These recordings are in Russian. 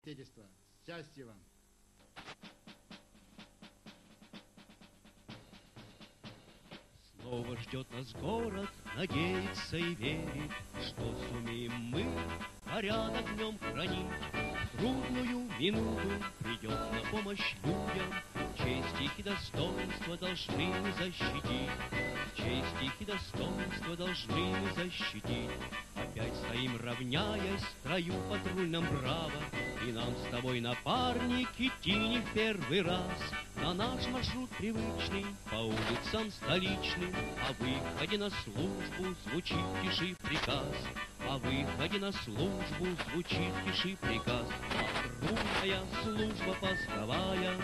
Счастья вам! Снова ждет нас город, надеется и верит, что сумеем мы порядок в нем хранить. В трудную минуту придет на помощь людям, честь их и достоинство должны мы защитить. Честь их и достоинство должны мы защитить. Опять стоим, равняясь в строю патрульном браво, и нам с тобой, напарник, идти не в первый раз. На наш маршрут привычный, по улицам столичным, о выходе на службу звучит тиши приказ. О выходе на службу звучит тиши приказ. Патрульная служба постовая,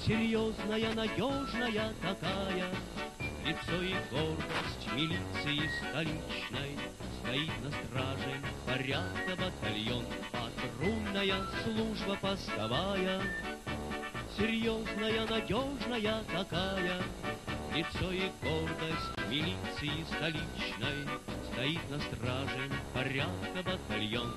серьезная, надежная такая. Лицо и гордость милиции столичной, стоит на страже порядка батальон. Патрульная служба постовая, серьезная, надежная такая. Лицо и гордость милиции столичной, стоит на страже порядка батальон.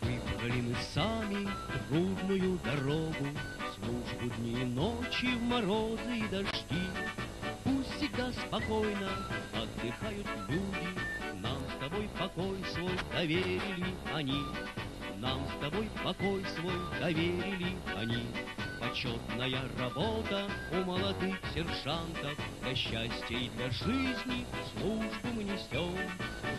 Выбрали мы сами трудную дорогу, службу дни и ночи, в морозы и дожди. Пусть всегда спокойно отдыхают люди, нам с тобой покой свой доверили они. Нам с тобой покой свой доверили они. Почетная работа у молодых сержантов, для счастья и для жизни службу мы несем.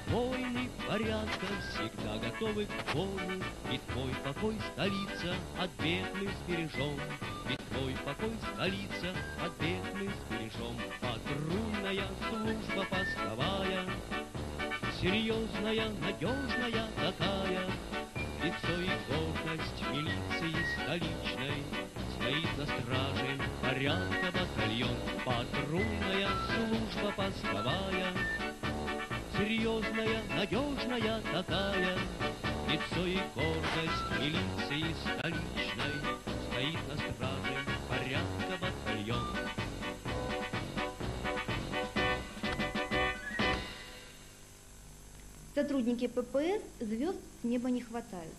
Воины порядка всегда готовы к бою, ведь твой покой, столица, от бед мы сбережем. Ведь твой покой, столица, от бед мы сбережем. Патрульная служба постовая, серьезная, надежная такая. Лицо и гордость милиции столичной, стоит на страже порядка батальон. Патрульная служба постовая, серьезная, надежная такая. Лицо и гордость милиции столичной, стоит на страже порядка батальон. Сотрудники ППС звезд с неба не хватают.